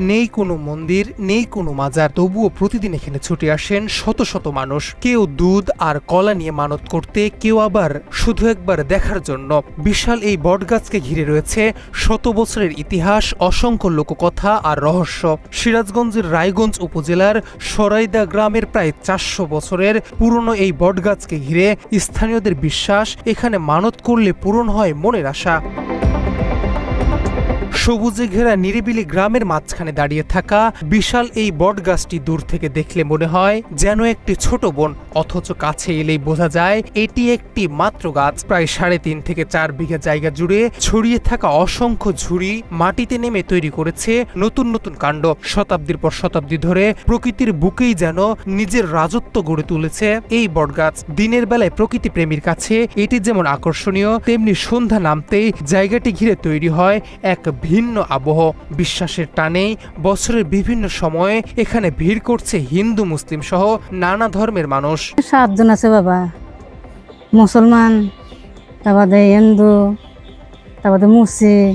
নেই কোনো মন্দির, নেই কোনো মাজার, তবুও প্রতিদিন এখানে ছুটে আসেন শত শত মানুষ। কেউ দুধ আর কলা নিয়ে মানত করতে, কেউ আবার শুধু একবার দেখার জন্য। বিশাল এই বটগাছকে ঘিরে রয়েছে শত বছরের ইতিহাস, অসংখ্য লোককথা আর রহস্য। সিরাজগঞ্জের রায়গঞ্জ উপজেলার সরাইদা গ্রামের প্রায় 400 বছরের পুরনো এই বটগাছকে ঘিরে স্থানীয়দের বিশ্বাস, এখানে মানত করলে পূরণ হয় মনের আশা। সবুজে ঘেরা নিরিবিলি গ্রামের মাঝখানে দাঁড়িয়ে থাকা বিশাল এই বটগাছটি দূর থেকে দেখলে মনে হয় যেন একটি ছোট বোন, অথচ কাছে এলেই বোঝা যায় এটি একটি মাত্র গাছ। প্রায় 3.5 থেকে 4 বিঘা জায়গা জুড়ে ছড়িয়ে থাকা অসংখ্য ঝুড়ি মাটিতে নেমে তৈরি করেছে নতুন নতুন কাণ্ড। শতাব্দীর পর শতাব্দী ধরে প্রকৃতির বুকেই যেন নিজের রাজত্ব গড়ে তুলেছে এই বটগাছ। দিনের বেলায় প্রকৃতি প্রেমীর কাছে এটি যেমন আকর্ষণীয়, তেমনি সন্ধ্যা নামতেই জায়গাটি ঘিরে তৈরি হয় এক ভিন্ন আবহ। বিশ্বাসের টানেই বছরের বিভিন্ন সময়ে এখানে ভিড় করছে হিন্দু, মুসলিম সহ নানা ধর্মের মানুষ। 7 জন আছে বাবা, মুসলমান, তারপরে হিন্দু, তারপরে মুসলিম,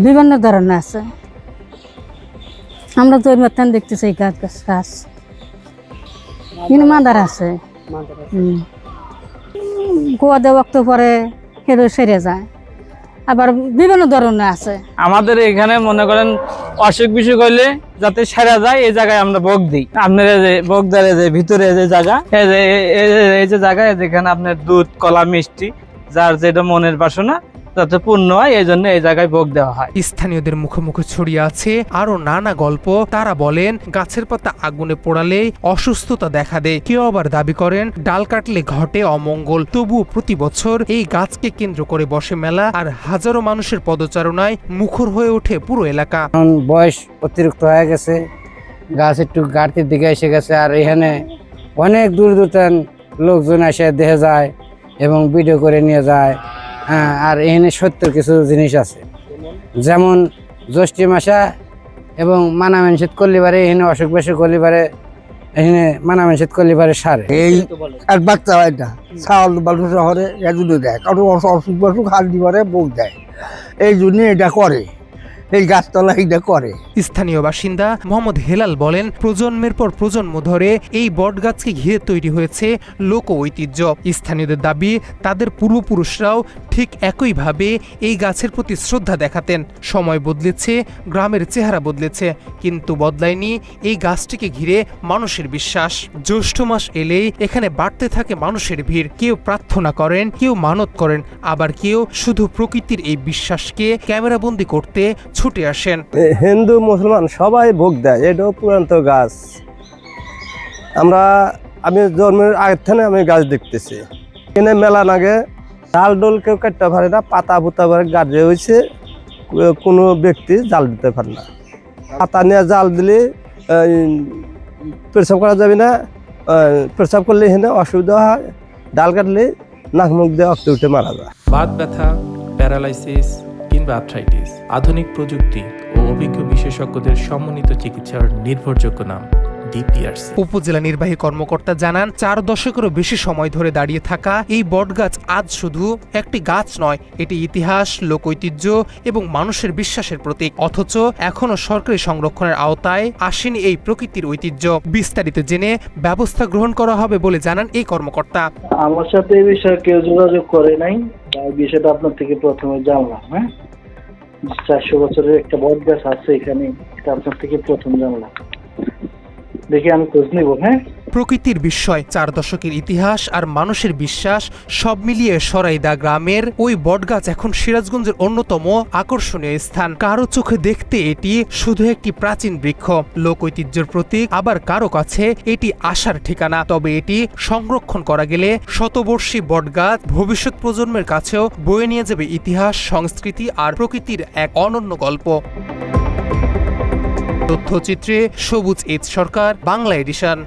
বিভিন্ন ধরনের আছে। আমরা তো মাথান দেখতেছি গাছ গাছ গাছ, কিন্তু মাদার আছে। গোয়া দেওয়া বক্ত পরে সেরে সেরে যায়, আবার বিভিন্ন ধরনের আছে। আমাদের এখানে মনে করেন অসুখ বিসুখ হইলে যাতে সেরা যায় এই জায়গায় আমরা ভোগ দিই। আপনার ভোগদারে যে ভিতরে যে জায়গা, এই যে জায়গায় যেখানে আপনার দুধ, কলা, মিষ্টি, যার যেটা মনের বাসনা যাতে পূর্ণ হয়, এই জন্য এই জায়গায় ভোগ দেওয়া হয়। স্থানীয়দের মুখে মুখে ছড়িয়ে আছে আরো নানা গল্প। তারা বলেন গাছের পাতা আগুনে পোড়ালে অসুস্থতা দেখা দেয়, কেউ আবার দাবি করেন ডাল কাটলে ঘটে অমঙ্গল। তবুও প্রতি বছর এই গাছকে কেন্দ্র করে বসে মেলা, আর হাজারো মানুষের পদচারণায় মুখর হয়ে ওঠে পুরো এলাকা। বয়স অতিরিক্ত হয়ে গেছে, গাছ একটু ঘাটতির দিকে এসে গেছে, আর এখানে অনেক দূর দূর লোকজন এসে দেখে যায় এবং ভিডিও করে নিয়ে যায়। হ্যাঁ, আর এখানে সত্যর কিছু জিনিস আছে, যেমন জ্যৈষ্ঠী মাসা এবং মানামেনশীত করলে পারে, এখানে অসুখ বিসুখ করলে পারে, এখানে মানামেনশীত করলে পারে সারে। এই এক বাচ্চা হয় না, চাউল বালু শহরে এগুলো দেয়, কারণ অসুখ বিসুখ হাত দিবারে বোক দেয়, এই জন্য এটা করে, এই গাছতলা এটা করে। স্থানীয় বাসিন্দা মোহাম্মদ হেলাল বলেন, প্রজন্মের পর প্রজন্ম ধরে এই বটগাছকে ঘিরে তৈরি হয়েছে লোক ঐতিহ্য। স্থানীয়দের দাবি তাদের পূর্বপুরুষরাও ঠিক একইভাবে এই গাছের প্রতি শ্রদ্ধা দেখাতেন। সময় বদলেছে, গ্রামের চেহারা বদলেছে, কিন্তু বদলায়নি এই গাছটিকে ঘিরে মানুষের বিশ্বাস। জ্যৈষ্ঠ মাস এলেই এখানে বাড়তে থাকে মানুষের ভিড়। কেউ প্রার্থনা করেন, কেউ মানত করেন, আবার কেউ শুধু প্রকৃতির এই বিশ্বাসকে ক্যামেরাবন্দি করতে ছুটে আসেন। হিন্দু, মুসলমান সবাই ভোগ দেয়, এটাও পুরান্ত গাছ। আমি জন্মের আগের থেকে আমি গাছ দেখতেছি। এখানে মেলা নাগে জাল ডোল কেউ কাটতে পারে না, পাতা পুতা করে গাড়ি হয়েছে, কোনো ব্যক্তি জাল দিতে পারে না। পাতা নিয়ে জাল দিলে পেশাব করা যাবে না, পেশাব করলে এখানে অসুবিধা হয়, ডাল কাটলে নাক মুখ দিয়ে অক্ত উঠে মারা যায়। বাত ব্যথা, প্যারালাইসিস কিংবা আর্থ্রাইটিস, আধুনিক প্রযুক্তি ও অভিজ্ঞ বিশেষজ্ঞদের সমন্বিত চিকিৎসার নির্ভরযোগ্য নাম ডিপিআরসি। উপজেলা নির্বাহী কর্মকর্তা জানান, 4 দশকেরও বেশি সময় ধরে দাঁড়িয়ে থাকা এই বটগাছ আজ শুধু একটি গাছ নয়, এটি ইতিহাস, লোক ঐতিহ্য এবং মানুষের বিশ্বাসের প্রতীক। অথচ এখনো সরকারি সংরক্ষণের আওতায় আসেনি এই প্রকৃতির ঐতিহ্য। বিস্তারিত জেনে ব্যবস্থা গ্রহণ করা হবে বলে জানান এই কর্মকর্তা। আমার সাথে এই বিষয়ে কেউ যোগাযোগ করে নাই, বিষয়টা আপনার থেকে প্রথমে জানলাম। হ্যাঁ, 400 বছরের একটা বটগাছ আছে এখানে, এটা আপনার থেকে প্রথম জানলাম। দেখি আমি খোঁজ নিব। হ্যাঁ, প্রকৃতির বিস্ময়, 4 দশকের ইতিহাস আর মানুষের বিশ্বাস সব মিলিয়ে সরাইদা গ্রামের ওই বটগাছ এখন সিরাজগঞ্জের অন্যতম আকর্ষণীয় স্থান। কারো চোখে দেখতে এটি শুধু একটি প্রাচীন বৃক্ষ, লোক ঐতিহ্যের প্রতীক, আবার কারো কাছে এটি আশার ঠিকানা। তবে এটি সংরক্ষণ করা গেলে শতবর্ষী বটগাছ ভবিষ্যৎ প্রজন্মের কাছেও বয়ে নিয়ে যাবে ইতিহাস, সংস্কৃতি আর প্রকৃতির এক অনন্য গল্প। তথ্যচিত্রে সবুজ এজ সরকার, বাংলা এডিশন।